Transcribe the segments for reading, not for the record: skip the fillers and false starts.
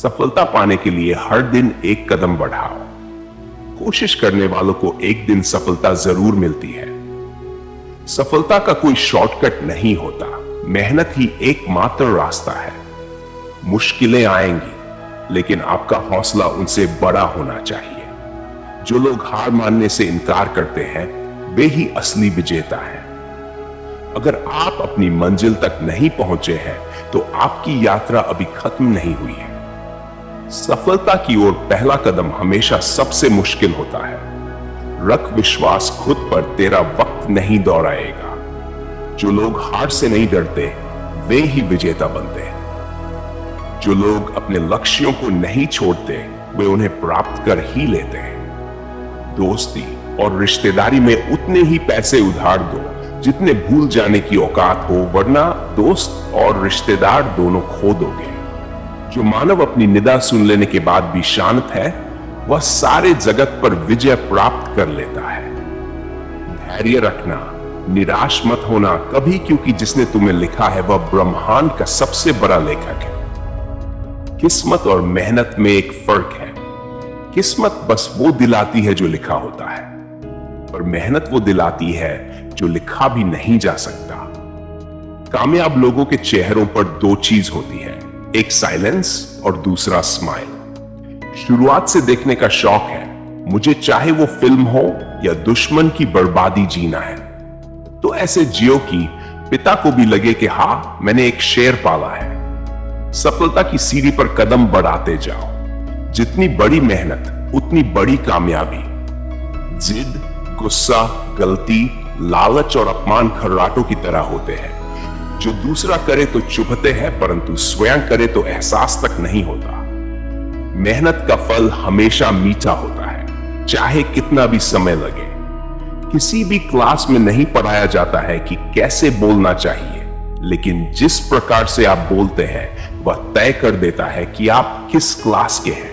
सफलता पाने के लिए हर दिन एक कदम बढ़ाओ। कोशिश करने वालों को एक दिन सफलता जरूर मिलती है। सफलता का कोई शॉर्टकट नहीं होता, मेहनत ही एकमात्र रास्ता है। मुश्किलें आएंगी, लेकिन आपका हौसला उनसे बड़ा होना चाहिए। जो लोग हार मानने से इनकार करते हैं, वे ही असली विजेता हैं। अगर आप अपनी मंजिल तक नहीं पहुंचे हैं, तो आपकी यात्रा अभी खत्म नहीं हुई है। सफलता की ओर पहला कदम हमेशा सबसे मुश्किल होता है। रख विश्वास खुद पर, तेरा वक्त नहीं दौड़ाएगा। जो लोग हार से नहीं डरते, वे ही विजेता बनते हैं। जो लोग अपने लक्ष्यों को नहीं छोड़ते, वे उन्हें प्राप्त कर ही लेते हैं। दोस्ती और रिश्तेदारी में उतने ही पैसे उधार दो जितने भूल जाने की औकात हो, वरना दोस्त और रिश्तेदार दोनों खो दोगे। जो मानव अपनी निदा सुन लेने के बाद भी शांत है, वह सारे जगत पर विजय प्राप्त कर लेता है। धैर्य रखना, निराश मत होना कभी, क्योंकि जिसने तुम्हें लिखा है वह ब्रह्मांड का सबसे बड़ा लेखक है। किस्मत और मेहनत में एक फर्क है। किस्मत बस वो दिलाती है जो लिखा होता है, और मेहनत वो दिलाती है जो लिखा भी नहीं जा सकता। कामयाब लोगों के चेहरों पर दो चीज होती है, एक साइलेंस और दूसरा स्माइल। शुरुआत से देखने का शौक है, मुझे चाहे वो फिल्म हो या दुश्मन की बर्बादी जीना है। तो ऐसे जियो कि पिता को भी लगे कि हां, मैंने एक शेर पाला है। सफलता की सीढ़ी पर कदम बढ़ाते जाओ। जितनी बड़ी मेहनत, उतनी बड़ी कामयाबी। जिद, गुस्सा, गलती, लालच और अपमान खर्राटों की तरह होते हैं। जो दूसरा करे तो चुभते हैं, परंतु स्वयं करे तो एहसास तक नहीं होता। मेहनत का फल हमेशा मीठा होता है, चाहे कितना भी समय लगे। किसी भी क्लास में नहीं पढ़ाया जाता है कि कैसे बोलना चाहिए, लेकिन जिस प्रकार से आप बोलते हैं वह तय कर देता है कि आप किस क्लास के हैं।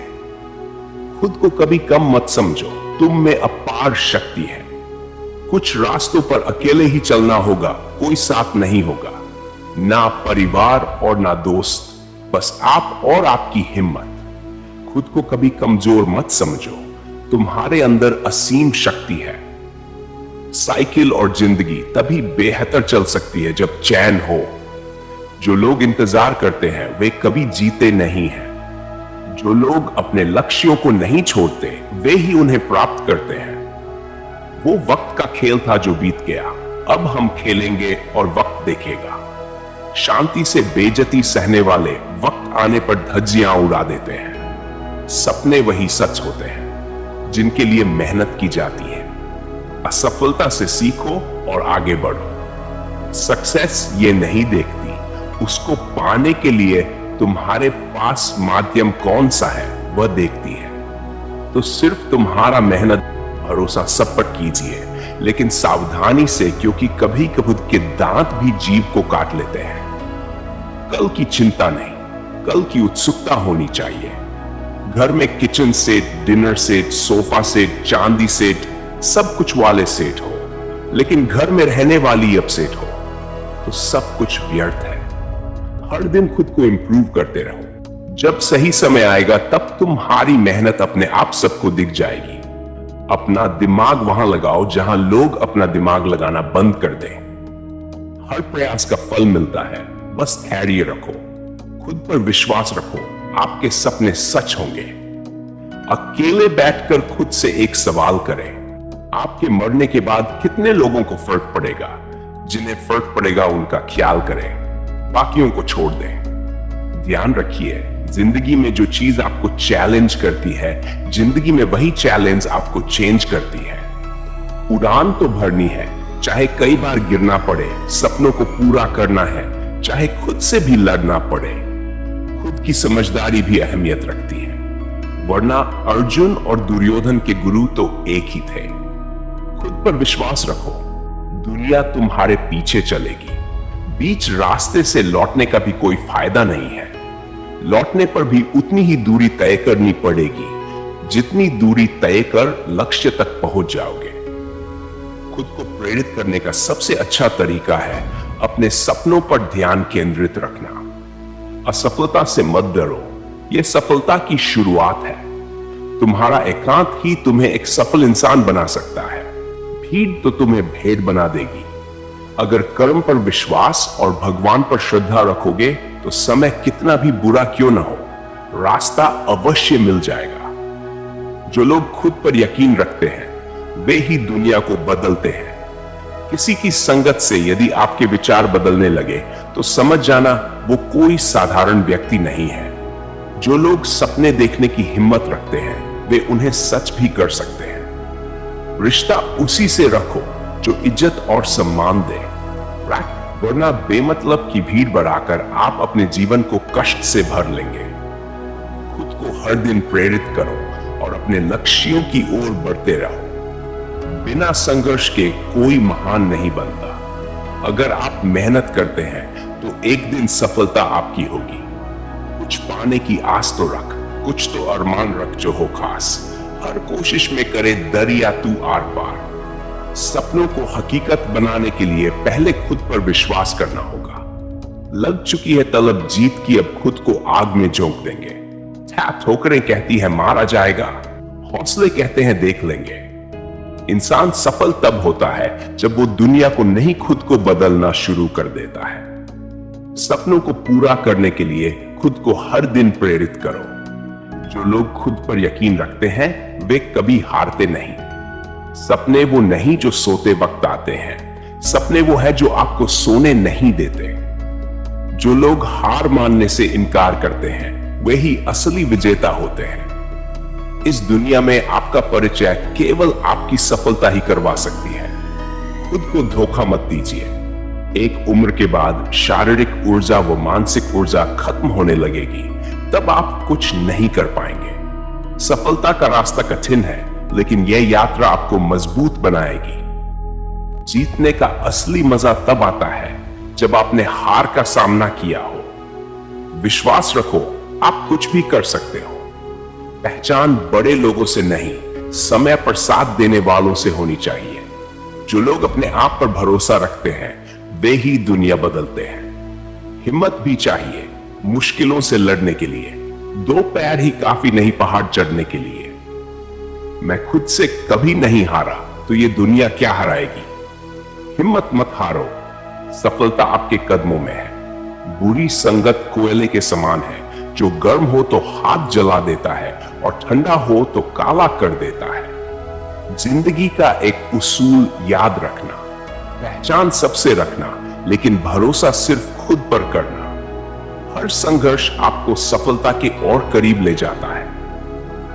खुद को कभी कम मत समझो, तुम में अपार शक्ति है। कुछ रास्तों पर अकेले ही चलना होगा, कोई साथ नहीं होगा, ना परिवार और ना दोस्त, बस आप और आपकी हिम्मत। खुद को कभी कमजोर मत समझो, तुम्हारे अंदर असीम शक्ति है। साइकिल और जिंदगी तभी बेहतर चल सकती है जब चैन हो। जो लोग इंतजार करते हैं वे कभी जीते नहीं हैं। जो लोग अपने लक्ष्यों को नहीं छोड़ते, वे ही उन्हें प्राप्त करते हैं। वो वक्त का खेल था जो बीत गया, अब हम खेलेंगे और वक्त देखेगा। शांति से बेइज्जती सहने वाले वक्त आने पर धज्जियां उड़ा देते हैं। सपने वही सच होते हैं जिनके लिए मेहनत की जाती है। असफलता से सीखो और आगे बढ़ो। सक्सेस ये नहीं देखती, उसको पाने के लिए तुम्हारे पास माध्यम कौन सा है वह देखती है। तो सिर्फ तुम्हारा मेहनत भरोसा सब पर कीजिए, लेकिन सावधानी से, क्योंकि कभी कभी के दांत भी जीभ को काट लेते हैं। कल की चिंता नहीं, कल की उत्सुकता होनी चाहिए। घर में kitchen set, dinner set, sofa set, चांदी सेट, सब कुछ वाले सेट हो, लेकिन घर में रहने वाली अपसेट हो, तो सब कुछ व्यर्थ है। हर दिन खुद को इंप्रूव करते रहो। जब सही समय आएगा तब तुम्हारी मेहनत अपने आप सबको दिख जाएगी। अपना दिमाग वहां लगाओ जहां लोग अपना दिमाग लगाना बंद कर दें। हर प्रयास का फल मिलता है, बस धैर्य रखो, खुद पर विश्वास रखो, आपके सपने सच होंगे। अकेले बैठकर खुद से एक सवाल करें, आपके मरने के बाद कितने लोगों को फर्क पड़ेगा? जिन्हें फर्क पड़ेगा उनका ख्याल करें, बाकियों को छोड़ दें। ध्यान रखिए, जिंदगी में जो चीज आपको चैलेंज करती है, जिंदगी में वही चैलेंज आपको चेंज करती है। उड़ान तो भरनी है, चाहे कई बार गिरना पड़े। सपनों को पूरा करना है, चाहे खुद से भी लड़ना पड़े। खुद की समझदारी भी अहमियत रखती है, वरना अर्जुन और दुर्योधन के गुरु तो एक ही थे। खुद पर विश्वास रखो, दुनिया तुम्हारे पीछे चलेगी। बीच रास्ते से लौटने का भी कोई फायदा नहीं है। लौटने पर भी उतनी ही दूरी तय करनी पड़ेगी जितनी दूरी तय कर लक्ष्य तक पहुंच जाओगे। खुद को प्रेरित करने का सबसे अच्छा तरीका है अपने सपनों पर ध्यान केंद्रित रखना। असफलता से मत डरो, यह सफलता की शुरुआत है। तुम्हारा एकांत ही तुम्हें एक सफल इंसान बना सकता है। भीड़ तो तुम्हें भेड़ बना देगी। अगर कर्म पर विश्वास और भगवान पर श्रद्धा रखोगे तो समय कितना भी बुरा क्यों ना हो, रास्ता अवश्य मिल जाएगा। जो लोग खुद पर यकीन रखते हैं वे ही दुनिया को बदलते हैं। किसी की संगत से यदि आपके विचार बदलने लगे तो समझ जाना वो कोई साधारण व्यक्ति नहीं है। जो लोग सपने देखने की हिम्मत रखते हैं वे उन्हें सच भी कर सकते हैं। रिश्ता उसी से रखो जो इज्जत और सम्मान दे, वरना बेमतलब की भीड़ बढ़ाकर आप अपने जीवन को कष्ट से भर लेंगे। खुद को हर दिन प्रेरित करो और अपने लक्ष्यों की ओर बढ़ते रहो। बिना संघर्ष के कोई महान नहीं बनता। अगर आप मेहनत करते हैं तो एक दिन सफलता आपकी होगी। कुछ पाने की आस तो रख, कुछ तो अरमान रख जो हो खास। हर कोशिश में करे दरिया तू आर पार। सपनों को हकीकत बनाने के लिए पहले खुद पर विश्वास करना होगा। लग चुकी है तलब जीत की, अब खुद को आग में झोंक देंगे। ठोकरें कहती है मारा जाएगा, हौसले कहते हैं देख लेंगे। इंसान सफल तब होता है जब वो दुनिया को नहीं खुद को बदलना शुरू कर देता है। सपनों को पूरा करने के लिए खुद को हर दिन प्रेरित करो। जो लोग खुद पर यकीन रखते हैं वे कभी हारते नहीं। सपने वो नहीं जो सोते वक्त आते हैं, सपने वो है जो आपको सोने नहीं देते। जो लोग हार मानने से इनकार करते हैं वे ही असली विजेता होते हैं। इस दुनिया में आपका परिचय केवल आपकी सफलता ही करवा सकती है। खुद को धोखा मत दीजिए। एक उम्र के बाद शारीरिक ऊर्जा व मानसिक ऊर्जा खत्म होने लगेगी, तब आप कुछ नहीं कर पाएंगे। सफलता का रास्ता कठिन है, लेकिन यह यात्रा आपको मजबूत बनाएगी। जीतने का असली मजा तब आता है जब आपने हार का सामना किया हो। विश्वास रखो, आप कुछ भी कर सकते हो। पहचान बड़े लोगों से नहीं, समय पर साथ देने वालों से होनी चाहिए। जो लोग अपने आप पर भरोसा रखते हैं वे ही दुनिया बदलते हैं। हिम्मत भी चाहिए मुश्किलों से लड़ने के लिए। दो पैर ही काफी नहीं पहाड़ चढ़ने के लिए। मैं खुद से कभी नहीं हारा तो ये दुनिया क्या हराएगी। हिम्मत मत हारो, सफलता आपके कदमों में है। बुरी संगत कोयले के समान है, जो गर्म हो तो हाथ जला देता है और ठंडा हो तो काला कर देता है। जिंदगी का एक उसूल याद रखना, पहचान सबसे रखना, लेकिन भरोसा सिर्फ खुद पर करना। हर संघर्ष आपको सफलता के और करीब ले जाता है।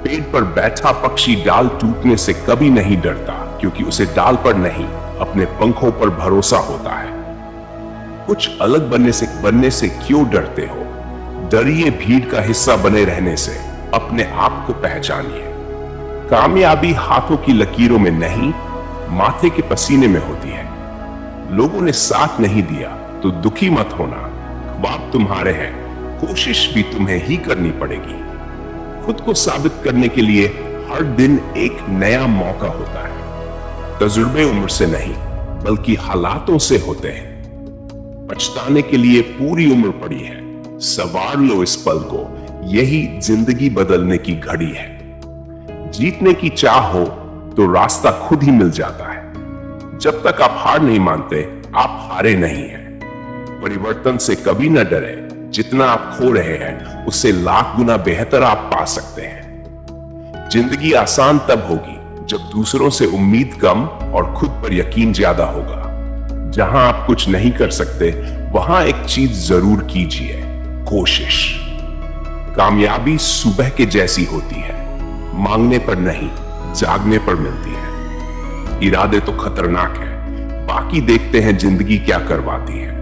पेड़ पर बैठा पक्षी डाल टूटने से कभी नहीं डरता, क्योंकि उसे डाल पर नहीं अपने पंखों पर भरोसा होता है। कुछ अलग बनने से क्यों डरते हो? डरिए भीड़ का हिस्सा बने रहने से। अपने आप को पहचानिए। कामयाबी हाथों की लकीरों में नहीं, माथे के पसीने में होती है। लोगों ने साथ नहीं दिया तो दुखी मत होना। ख्वाब तुम्हारे हैं, कोशिश भी तुम्हें ही करनी पड़ेगी। खुद को साबित करने के लिए हर दिन एक नया मौका होता है। तजुर्बे उम्र से नहीं बल्कि हालातों से होते हैं। पछताने के लिए पूरी उम्र पड़ी है। सवार लो इस पल को, यही जिंदगी बदलने की घड़ी है। जीतने की चाह हो तो रास्ता खुद ही मिल जाता है। जब तक आप हार नहीं मानते आप हारे नहीं हैं। परिवर्तन से कभी न डरे। जितना आप खो रहे हैं उससे लाख गुना बेहतर आप पा सकते हैं। जिंदगी आसान तब होगी जब दूसरों से उम्मीद कम और खुद पर यकीन ज्यादा होगा। जहां आप कुछ नहीं कर सकते वहां एक चीज जरूर कीजिए, कोशिश। कामयाबी सुबह के जैसी होती है, मांगने पर नहीं जागने पर मिलती है। इरादे तो खतरनाक है, बाकी देखते हैं जिंदगी क्या करवाती है।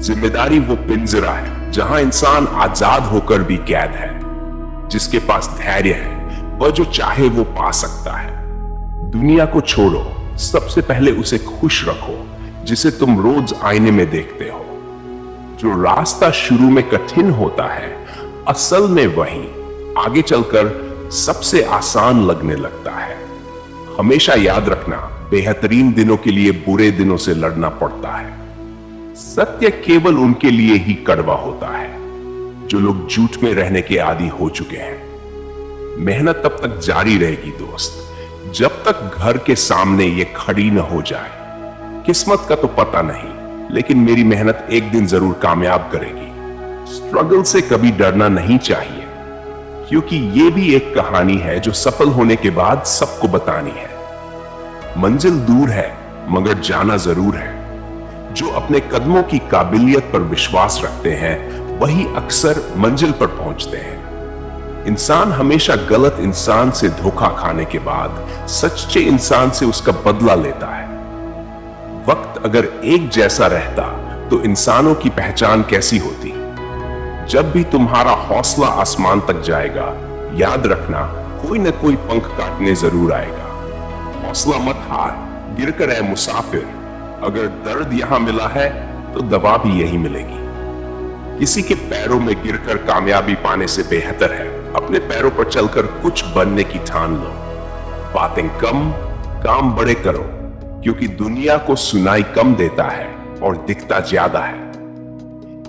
जिम्मेदारी वो पिंजरा है जहां इंसान आजाद होकर भी कैद है। जिसके पास धैर्य है वह जो चाहे वो पा सकता है। दुनिया को छोड़ो, सबसे पहले उसे खुश रखो जिसे तुम रोज आईने में देखते हो। जो रास्ता शुरू में कठिन होता है असल में वही आगे चलकर सबसे आसान लगने लगता है। हमेशा याद रखना, बेहतरीन दिनों के लिए बुरे दिनों से लड़ना पड़ता है। सत्य केवल उनके लिए ही कड़वा होता है जो लोग झूठ में रहने के आदी हो चुके हैं। मेहनत तब तक जारी रहेगी दोस्त, जब तक घर के सामने ये खड़ी न हो जाए। किस्मत का तो पता नहीं, लेकिन मेरी मेहनत एक दिन जरूर कामयाब करेगी। स्ट्रगल से कभी डरना नहीं चाहिए, क्योंकि ये भी एक कहानी है जो सफल होने के बाद सबको बतानी है। मंजिल दूर है, मगर जाना जरूर है। जो अपने कदमों की काबिलियत पर विश्वास रखते हैं, वही अक्सर मंजिल पर पहुंचते हैं। इंसान हमेशा गलत इंसान से धोखा खाने के बाद सच्चे इंसान से उसका बदला लेता है। वक्त अगर एक जैसा रहता तो इंसानों की पहचान कैसी होती। जब भी तुम्हारा हौसला आसमान तक जाएगा, याद रखना कोई न कोई पंख काटने जरूर आएगा। हौसला मत हार, गिरकर है मुसाफिर। अगर दर्द यहां मिला है तो दवा भी यही मिलेगी। किसी के पैरों में गिरकर कामयाबी पाने से बेहतर है अपने पैरों पर चलकर कुछ बनने की ठान लो। बातें कम, काम बड़े करो, क्योंकि दुनिया को सुनाई कम देता है और दिखता ज्यादा है।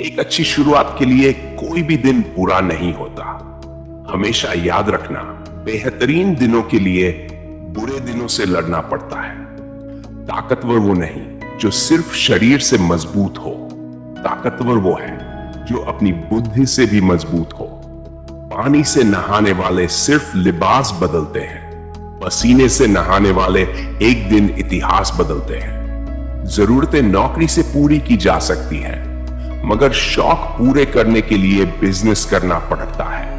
एक अच्छी शुरुआत के लिए कोई भी दिन बुरा नहीं होता। हमेशा याद रखना, बेहतरीन दिनों के लिए बुरे दिनों से लड़ना पड़ता है। ताकतवर वो नहीं जो सिर्फ शरीर से मजबूत हो, ताकतवर वो है जो अपनी बुद्धि से भी मजबूत हो। पानी से नहाने वाले सिर्फ लिबास बदलते हैं, पसीने से नहाने वाले एक दिन इतिहास बदलते हैं। जरूरतें नौकरी से पूरी की जा सकती हैं, मगर शौक पूरे करने के लिए बिजनेस करना पड़ता है।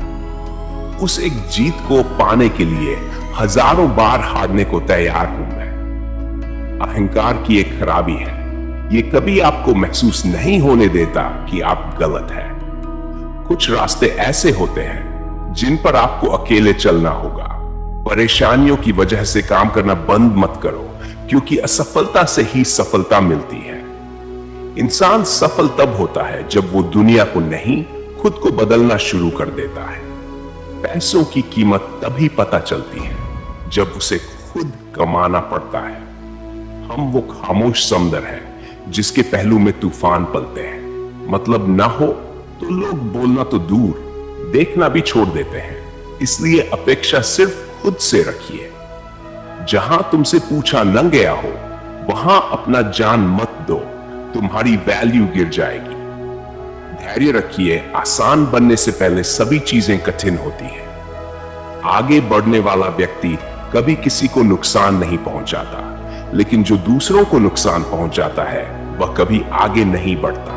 उस एक जीत को पाने के लिए हजारों बार हारने को तैयार हूं मैं। अहंकार की एक खराबी है, ये कभी आपको महसूस नहीं होने देता कि आप गलत हैं। कुछ रास्ते ऐसे होते हैं जिन पर आपको अकेले चलना होगा। परेशानियों की वजह से काम करना बंद मत करो, क्योंकि असफलता से ही सफलता मिलती है। इंसान सफल तब होता है जब वो दुनिया को नहीं, खुद को बदलना शुरू कर देता है। पैसों की कीमत तभी पता चलती है जब उसे खुद कमाना पड़ता है। हम वो खामोश समुंदर हैं जिसके पहलू में तूफान पलते हैं। मतलब ना हो तो लोग बोलना तो दूर, देखना भी छोड़ देते हैं। इसलिए अपेक्षा सिर्फ खुद से रखिए। जहां तुमसे पूछा न गया हो, वहां अपना जान मत दो, तुम्हारी वैल्यू गिर जाएगी। धैर्य रखिए, आसान बनने से पहले सभी चीजें कठिन होती हैं। आगे बढ़ने वाला व्यक्ति कभी किसी को नुकसान नहीं पहुंचाता, लेकिन जो दूसरों को नुकसान पहुंचाता है वह कभी आगे नहीं बढ़ता।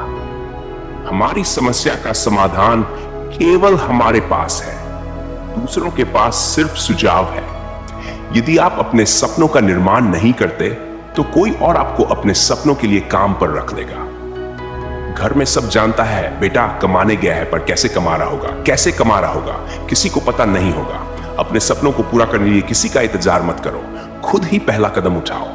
हमारी समस्या का समाधान केवल हमारे पास है, दूसरों के पास सिर्फ सुझाव है। यदि आप अपने सपनों का निर्माण नहीं करते तो कोई और आपको अपने सपनों के लिए काम पर रख लेगा। घर में सब जानता है बेटा कमाने गया है, पर कैसे कमा रहा होगा, कैसे कमा रहा होगा, किसी को पता नहीं होगा। अपने सपनों को पूरा करने के लिए किसी का इंतजार मत करो, खुद ही पहला कदम उठाओ।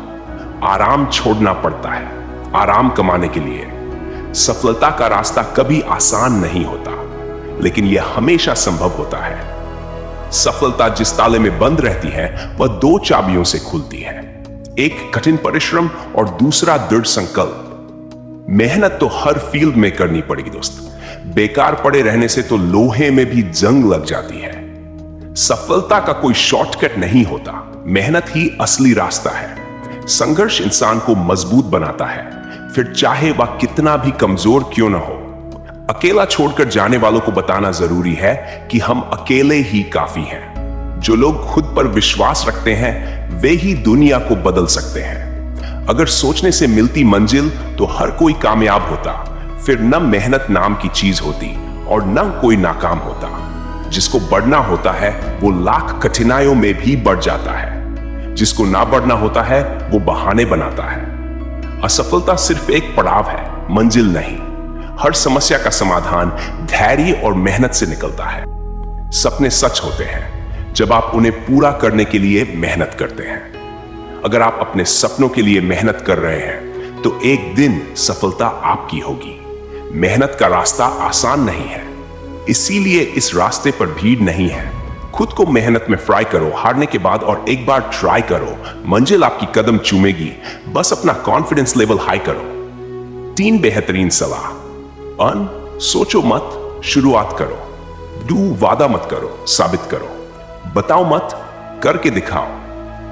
आराम छोड़ना पड़ता है आराम कमाने के लिए। सफलता का रास्ता कभी आसान नहीं होता, लेकिन यह हमेशा संभव होता है। सफलता जिस ताले में बंद रहती है वह दो चाबियों से खुलती है, एक कठिन परिश्रम और दूसरा दृढ़ संकल्प। मेहनत तो हर फील्ड में करनी पड़ेगी दोस्त। बेकार पड़े रहने से तो लोहे में भी जंग लग जाती है। सफलता का कोई शॉर्टकट नहीं होता, मेहनत ही असली रास्ता है। संघर्ष इंसान को मजबूत बनाता है, फिर चाहे वह कितना भी कमजोर क्यों ना हो। अकेला छोड़कर जाने वालों को बताना जरूरी है कि हम अकेले ही काफी हैं। जो लोग खुद पर विश्वास रखते हैं वे ही दुनिया को बदल सकते हैं। अगर सोचने से मिलती मंजिल तो हर कोई कामयाब होता, फिर न मेहनत नाम की चीज होती और न कोई नाकाम होता। जिसको बढ़ना होता है वो लाख कठिनाइयों में भी बढ़ जाता है, जिसको ना बढ़ना होता है वो बहाने बनाता है। असफलता सिर्फ एक पड़ाव है, मंजिल नहीं। हर समस्या का समाधान धैर्य और मेहनत से निकलता है। सपने सच होते हैं जब आप उन्हें पूरा करने के लिए मेहनत करते हैं। अगर आप अपने सपनों के लिए मेहनत कर रहे हैं तो एक दिन सफलता आपकी होगी। मेहनत का रास्ता आसान नहीं है, इसीलिए इस रास्ते पर भीड़ नहीं है। खुद को मेहनत में फ्राई करो, हारने के बाद और एक बार ट्राई करो, मंजिल आपकी कदम चूमेगी। बस अपना कॉन्फिडेंस लेवल हाई करो। 3 बेहतरीन सलाह। सोचो मत, शुरुआत करो। वादा मत करो, साबित करो। बताओ मत, करके दिखाओ।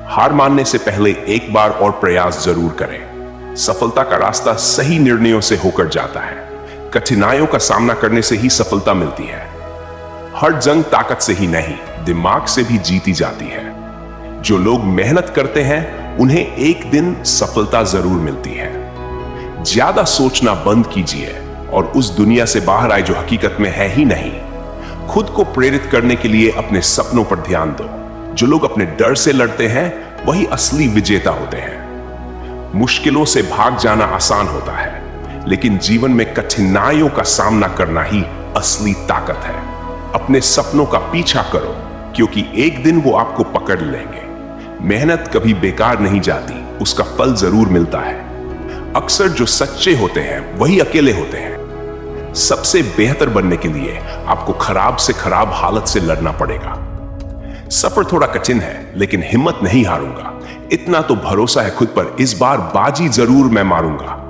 हार मानने से पहले एक बार और प्रयास जरूर करें। सफलता का रास्ता सही निर्णयों से होकर जाता है। कठिनाइयों का सामना करने से ही सफलता मिलती है। हर जंग ताकत से ही नहीं, दिमाग से भी जीती जाती है। जो लोग मेहनत करते हैं उन्हें एक दिन सफलता जरूर मिलती है। ज्यादा सोचना बंद कीजिए और उस दुनिया से बाहर आए जो हकीकत में है ही नहीं। खुद को प्रेरित करने के लिए अपने सपनों पर ध्यान दो। जो लोग अपने डर से लड़ते हैं वही असली विजेता होते हैं। मुश्किलों से भाग जाना आसान होता है, लेकिन जीवन में कठिनाइयों का सामना करना ही असली ताकत है। अपने सपनों का पीछा करो, क्योंकि एक दिन वो आपको पकड़ लेंगे। मेहनत कभी बेकार नहीं जाती, उसका फल जरूर मिलता है। अक्सर जो सच्चे होते हैं वही अकेले होते हैं। सबसे बेहतर बनने के लिए आपको खराब से खराब हालत से लड़ना पड़ेगा। सफर थोड़ा कठिन है, लेकिन हिम्मत नहीं हारूंगा। इतना तो भरोसा है खुद पर, इस बार बाजी जरूर मैं मारूंगा।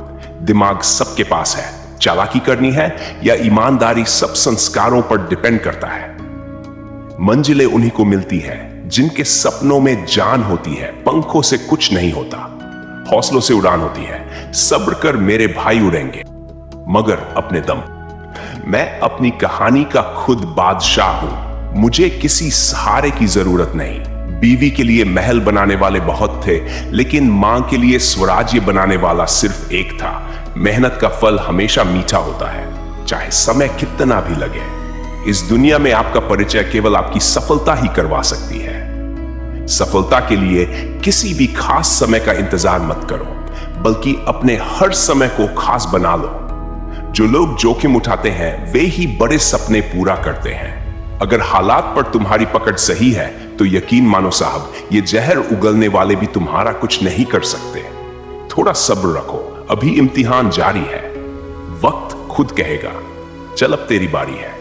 दिमाग सबके पास है, चालाकी करनी है या ईमानदारी सब संस्कारों पर डिपेंड करता है। मंजिलें उन्हीं को मिलती है जिनके सपनों में जान होती है। पंखों से कुछ नहीं होता, हौसलों से उड़ान होती है। सब्र कर मेरे भाई उड़ेंगे, मगर अपने दम। मैं अपनी कहानी का खुद बादशाह हूं। मुझे किसी सहारे की जरूरत नहीं। बीवी के लिए महल बनाने वाले बहुत थे, लेकिन मां के लिए स्वराज्य बनाने वाला सिर्फ एक था। मेहनत का फल हमेशा मीठा होता है, चाहे समय कितना भी लगे। इस दुनिया में आपका परिचय केवल आपकी सफलता ही करवा सकती है। सफलता के लिए किसी भी खास समय का इंतजार मत करो, बल्कि अपने हर समय को खास बना लो। जो लोग जोखिम उठाते हैं वे ही बड़े सपने पूरा करते हैं। अगर हालात पर तुम्हारी पकड़ सही है तो यकीन मानो साहब, ये जहर उगलने वाले भी तुम्हारा कुछ नहीं कर सकते। थोड़ा सब्र रखो, अभी इम्तिहान जारी है। वक्त खुद कहेगा, चल अब तेरी बारी है।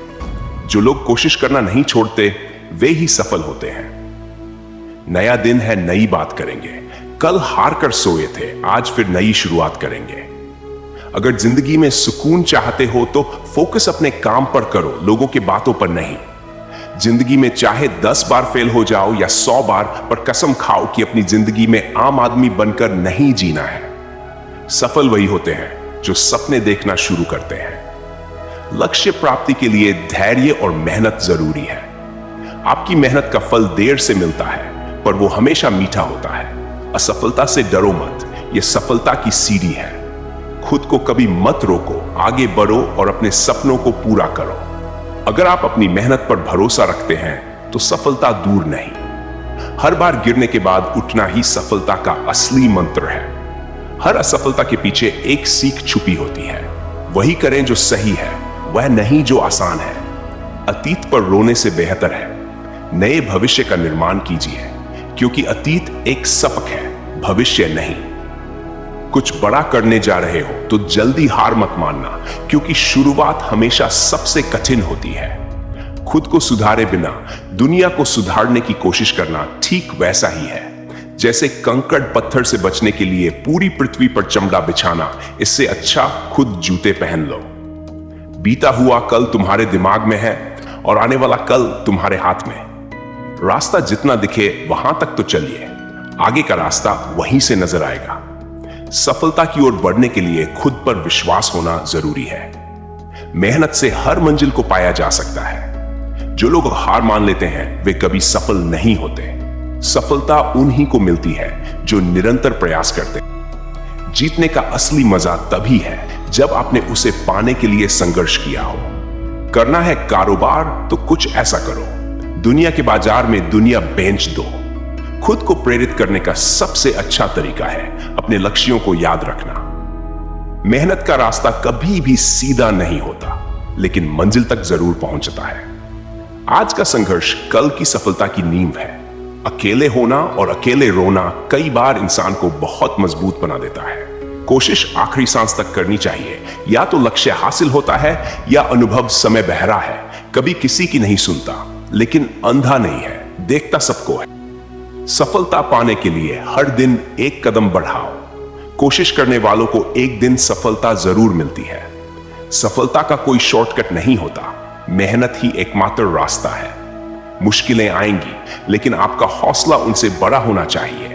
जो लोग कोशिश करना नहीं छोड़ते वे ही सफल होते हैं। नया दिन है, नई बात करेंगे। कल हार कर सोए थे, आज फिर नई शुरुआत करेंगे। अगर जिंदगी में सुकून चाहते हो तो फोकस अपने काम पर करो, लोगों की बातों पर नहीं। जिंदगी में चाहे 10 बार फेल हो जाओ या 100 बार, पर कसम खाओ कि अपनी जिंदगी में आम आदमी बनकर नहीं जीना है। सफल वही होते हैं जो सपने देखना शुरू करते हैं। लक्ष्य प्राप्ति के लिए धैर्य और मेहनत जरूरी है। आपकी मेहनत का फल देर से मिलता है, पर वो हमेशा मीठा होता है। असफलता से डरो मत, यह सफलता की सीढ़ी है। खुद को कभी मत रोको, आगे बढ़ो और अपने सपनों को पूरा करो। अगर आप अपनी मेहनत पर भरोसा रखते हैं तो सफलता दूर नहीं। हर बार गिरने के बाद उठना ही सफलता का असली मंत्र है। हर असफलता के पीछे एक सीख छुपी होती है। वही करें जो सही है, वह नहीं जो आसान है। अतीत पर रोने से बेहतर है नए भविष्य का निर्माण कीजिए, क्योंकि अतीत एक सबक है, भविष्य नहीं। कुछ बड़ा करने जा रहे हो तो जल्दी हार मत मानना, क्योंकि शुरुआत हमेशा सबसे कठिन होती है। खुद को सुधारे बिना दुनिया को सुधारने की कोशिश करना ठीक वैसा ही है जैसे कंकड़ पत्थर से बचने के लिए पूरी पृथ्वी पर चमड़ा बिछाना। इससे अच्छा खुद जूते पहन लो। बीता हुआ कल तुम्हारे दिमाग में है और आने वाला कल तुम्हारे हाथ में। रास्ता जितना दिखे वहां तक तो चलिए, आगे का रास्ता वहीं से नजर आएगा। सफलता की ओर बढ़ने के लिए खुद पर विश्वास होना जरूरी है। मेहनत से हर मंजिल को पाया जा सकता है। जो लोग हार मान लेते हैं वे कभी सफल नहीं होते। सफलता उन्हीं को मिलती है जो निरंतर प्रयास करते हैं। जीतने का असली मजा तभी है जब आपने उसे पाने के लिए संघर्ष किया हो। करना है कारोबार तो कुछ ऐसा करो, दुनिया के बाजार में दुनिया बेच दो। खुद को प्रेरित करने का सबसे अच्छा तरीका है अपने लक्ष्यों को याद रखना। मेहनत का रास्ता कभी भी सीधा नहीं होता, लेकिन मंजिल तक जरूर पहुंचता है। आज का संघर्ष कल की सफलता की नींव है। अकेले होना और अकेले रोना कई बार इंसान को बहुत मजबूत बना देता है। कोशिश आखिरी सांस तक करनी चाहिए। या तो लक्ष्य हासिल होता है या अनुभव समय बहरा है। कभी किसी की नहीं सुनता, लेकिन अंधा नहीं है, देखता सबको है। सफलता पाने के लिए हर दिन एक कदम बढ़ाओ। कोशिश करने वालों को एक दिन सफलता जरूर मिलती है। सफलता का कोई शॉर्टकट नहीं होता, मेहनत ही एकमात्र रास्ता है। मुश्किलें आएंगी, लेकिन आपका हौसला उनसे बड़ा होना चाहिए।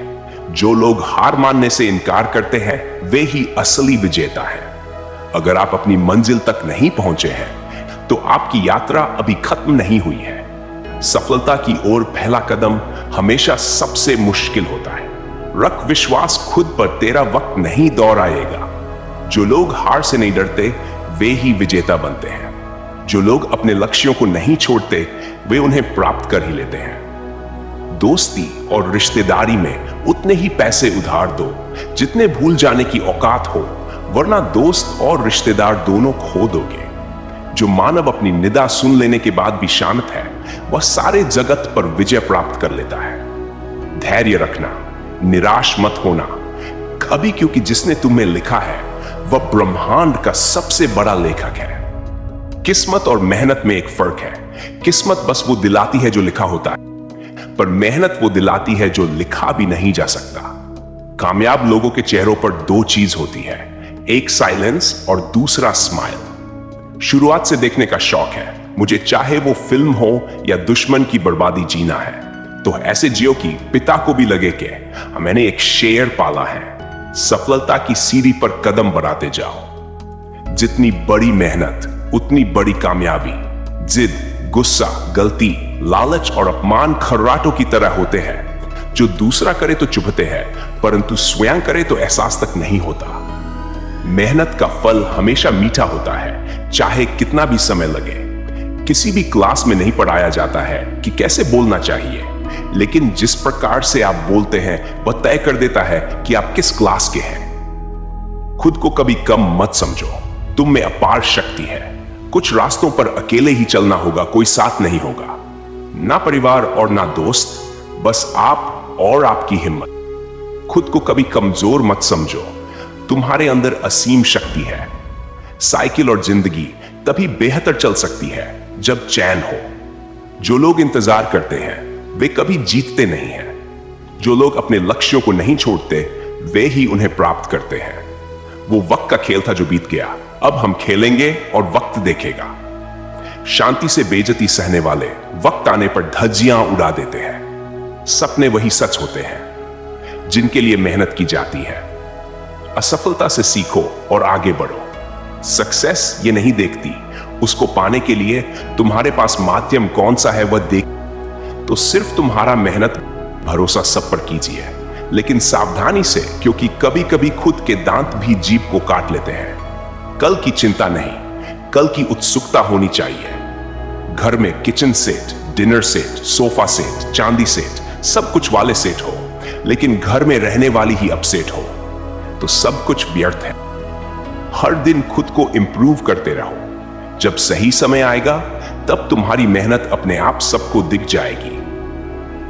जो लोग हार मानने से इनकार करते हैं, वे ही असली विजेता हैं। अगर आप अपनी मंजिल तक नहीं पहुंचे हैं, तो आपकी यात्रा अभी खत्म नहीं हुई है। सफलता की ओर पहला कदम हमेशा सबसे मुश्किल होता है। रख विश्वास खुद पर, तेरा वक्त नहीं दौड़ आएगा। जो लोग हार से नहीं डरते, वे ही विजेता बनते हैं। जो लोग अपने लक्ष्यों को नहीं छोड़ते, वे उन्हें प्राप्त कर ही लेते हैं। दोस्ती और रिश्तेदारी में उतने ही पैसे उधार दो जितने भूल जाने की औकात हो, वरना दोस्त और रिश्तेदार दोनों खो दोगे। जो मानव अपनी निदा सुन लेने के बाद भी शांत है, वह सारे जगत पर विजय प्राप्त कर लेता है। धैर्य रखना, निराश मत होना कभी, क्योंकि जिसने तुम्हें लिखा है वह ब्रह्मांड का सबसे बड़ा लेखक है। किस्मत और मेहनत में एक फर्क है। किस्मत बस वो दिलाती है जो लिखा होता है, पर मेहनत वो दिलाती है जो लिखा भी नहीं जा सकता। कामयाब लोगों के चेहरों पर दो चीज होती है, एक साइलेंस और दूसरा स्माइल। शुरुआत से देखने का शौक है, मुझे चाहे वो फिल्म हो या दुश्मन की बर्बादी जीना है, तो ऐसे जियो कि पिता को भी लगे कि मैंने एक शेर पाला है। सफलता की सीढ़ी पर कदम बढ़ाते जाओ। जितनी बड़ी मेहनत उतनी बड़ी कामयाबी। जिद, गुस्सा, गलती, लालच और अपमान खर्राटों की तरह होते हैं जो दूसरा करे तो चुभते हैं, परंतु स्वयं करे तो एहसास तक नहीं होता। मेहनत का फल हमेशा मीठा होता है, चाहे कितना भी समय लगे। किसी भी क्लास में नहीं पढ़ाया जाता है कि कैसे बोलना चाहिए, लेकिन जिस प्रकार से आप बोलते हैं वह तय कर देता है कि आप किस क्लास के हैं। खुद को कभी कम मत समझो, तुम में अपार शक्ति है। कुछ रास्तों पर अकेले ही चलना होगा, कोई साथ नहीं होगा, ना परिवार और ना दोस्त, बस आप और आपकी हिम्मत। खुद को कभी कमजोर मत समझो, तुम्हारे अंदर असीम शक्ति है। साइकिल और जिंदगी तभी बेहतर चल सकती है जब चैन हो। जो लोग इंतजार करते हैं वे कभी जीतते नहीं हैं। जो लोग अपने लक्ष्यों को नहीं छोड़ते, वे ही उन्हें प्राप्त करते हैं। वो वक्त का खेल था जो बीत गया, अब हम खेलेंगे और वक्त देखेगा। शांति से बेइज्जती सहने वाले वक्त आने पर धज्जियां उड़ा देते हैं। सपने वही सच होते हैं जिनके लिए मेहनत की जाती है। असफलता से सीखो और आगे बढ़ो। सक्सेस ये नहीं देखती, उसको पाने के लिए तुम्हारे पास माध्यम कौन सा है वह देख। तो सिर्फ तुम्हारा मेहनत भरोसा सब पर कीजिए, लेकिन सावधानी से, क्योंकि कभी कभी खुद के दांत भी जीभ को काट लेते हैं। कल की चिंता नहीं, कल की उत्सुकता होनी चाहिए। घर में kitchen set, dinner set, sofa set, चांदी सेट, सब कुछ वाले सेट हो, लेकिन घर में रहने वाली ही अपसेट हो, तो सब कुछ व्यर्थ है। हर दिन खुद को इंप्रूव करते रहो। जब सही समय आएगा, तब तुम्हारी मेहनत अपने आप सबको दिख जाएगी।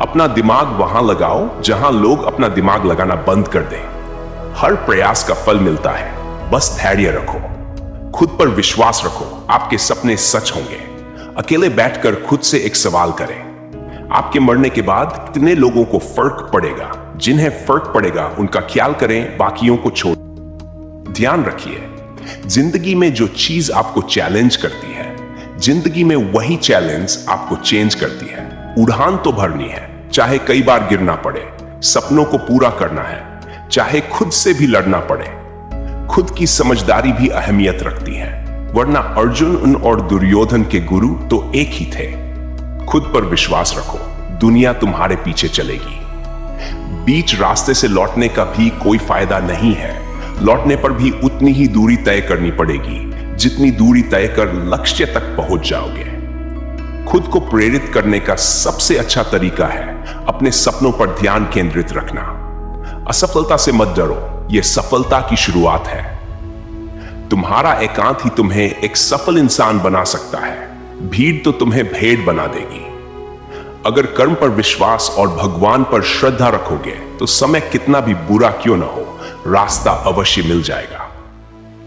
अपना दिमाग वहां लगाओ जहां लोग अपना दिमाग लगाना बंद कर दें। हर प्रयास का फल मिलता है, बस धैर्य रखो, खुद पर विश्वास रखो, आपके सपने सच होंगे। अकेले बैठकर खुद से एक सवाल करें, आपके मरने के बाद कितने लोगों को फर्क पड़ेगा? जिन्हें फर्क पड़ेगा उनका ख्याल करें, बाकियों को छोड़। ध्यान रखिए, जिंदगी में जो चीज आपको चैलेंज करती है, जिंदगी में वही चैलेंज आपको चेंज करती है। उड़ान तो भरनी है, चाहे कई बार गिरना पड़े। सपनों को पूरा करना है, चाहे खुद से भी लड़ना पड़े। खुद की समझदारी भी अहमियत रखती है, वरना अर्जुन और दुर्योधन के गुरु तो एक ही थे। खुद पर विश्वास रखो, दुनिया तुम्हारे पीछे चलेगी। बीच रास्ते से लौटने का भी कोई फायदा नहीं है। लौटने पर भी उतनी ही दूरी तय करनी पड़ेगी जितनी दूरी तय कर लक्ष्य तक पहुंच जाओगे। खुद को प्रेरित करने का सबसे अच्छा तरीका है अपने सपनों पर ध्यान केंद्रित रखना। असफलता से मत डरो, यह सफलता की शुरुआत है। तुम्हारा एकांत ही तुम्हें एक सफल इंसान बना सकता है, भीड़ तो तुम्हें भेड़ बना देगी। अगर कर्म पर विश्वास और भगवान पर श्रद्धा रखोगे तो समय कितना भी बुरा क्यों न हो, रास्ता अवश्य मिल जाएगा।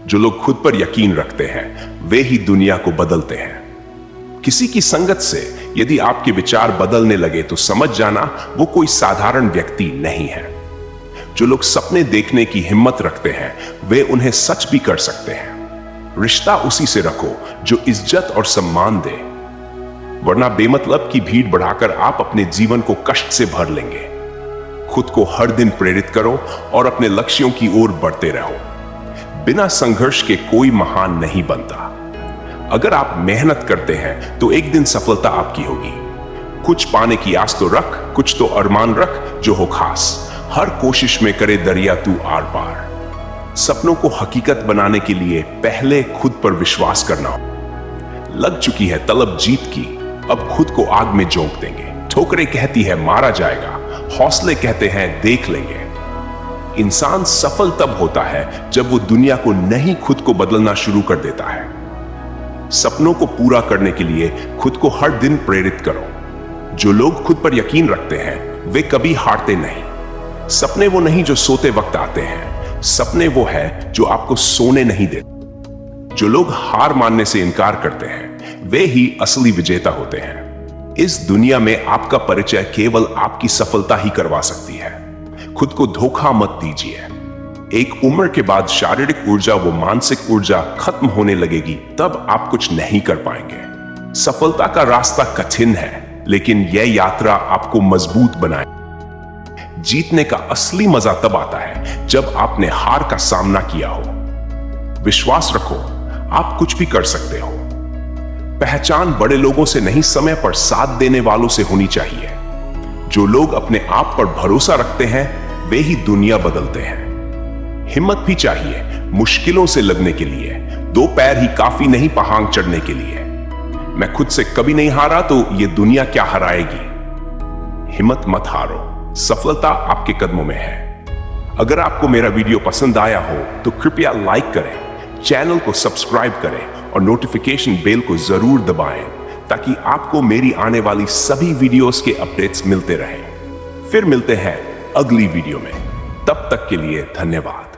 जो लोग खुद पर यकीन रखते हैं वे ही दुनिया को बदलते हैं। किसी की संगत से यदि आपके विचार बदलने लगे तो समझ जाना वो कोई साधारण व्यक्ति नहीं है। जो लोग सपने देखने की हिम्मत रखते हैं वे उन्हें सच भी कर सकते हैं। रिश्ता उसी से रखो जो इज्जत और सम्मान दे, वरना बेमतलब की भीड़ बढ़ाकर आप अपने जीवन को कष्ट से भर लेंगे। खुद को हर दिन प्रेरित करो और अपने लक्ष्यों की ओर बढ़ते रहो। बिना संघर्ष के कोई महान नहीं बनता। अगर आप मेहनत करते हैं तो एक दिन सफलता आपकी होगी। कुछ पाने की आस तो रख, कुछ तो अरमान रख जो हो खास। हर कोशिश में करे दरिया तू आर पार। सपनों को हकीकत बनाने के लिए पहले खुद पर विश्वास करना हो। लग चुकी है तलब जीत की, अब खुद को आग में झोंक देंगे। ठोकरें कहती है मारा जाएगा, हौसले कहते हैं देख लेंगे। इंसान सफल तब होता है जब वो दुनिया को नहीं खुद को बदलना शुरू कर देता है। सपनों को पूरा करने के लिए खुद को हर दिन प्रेरित करो। जो लोग खुद पर यकीन रखते हैं वे कभी हारते नहीं। सपने वो नहीं जो सोते वक्त आते हैं, सपने वो है जो आपको सोने नहीं देते। जो लोग हार मानने से इनकार करते हैं वे ही असली विजेता होते हैं। इस दुनिया में आपका परिचय केवल आपकी सफलता ही करवा सकती है। खुद को धोखा मत दीजिए। एक उम्र के बाद शारीरिक ऊर्जा व मानसिक ऊर्जा खत्म होने लगेगी, तब आप कुछ नहीं कर पाएंगे। सफलता का रास्ता कठिन है, लेकिन यह यात्रा आपको मजबूत बनाए। जीतने का असली मजा तब आता है जब आपने हार का सामना किया हो। विश्वास रखो, आप कुछ भी कर सकते हो। पहचान बड़े लोगों से नहीं, समय पर साथ देने वालों से होनी चाहिए। जो लोग अपने आप पर भरोसा रखते हैं वे ही दुनिया बदलते हैं। हिम्मत भी चाहिए मुश्किलों से लड़ने के लिए। दो पैर ही काफी नहीं पहाड़ चढ़ने के लिए। मैं खुद से कभी नहीं हारा तो ये दुनिया क्या हराएगी। हिम्मत मत हारो, सफलता आपके कदमों में है। अगर आपको मेरा वीडियो पसंद आया हो तो कृपया लाइक करें, चैनल को सब्सक्राइब करें और नोटिफिकेशन बेल को जरूर दबाएं ताकि आपको मेरी आने वाली सभी वीडियोस के अपडेट्स मिलते रहें। फिर मिलते हैं अगली वीडियो में। तब तक के लिए धन्यवाद।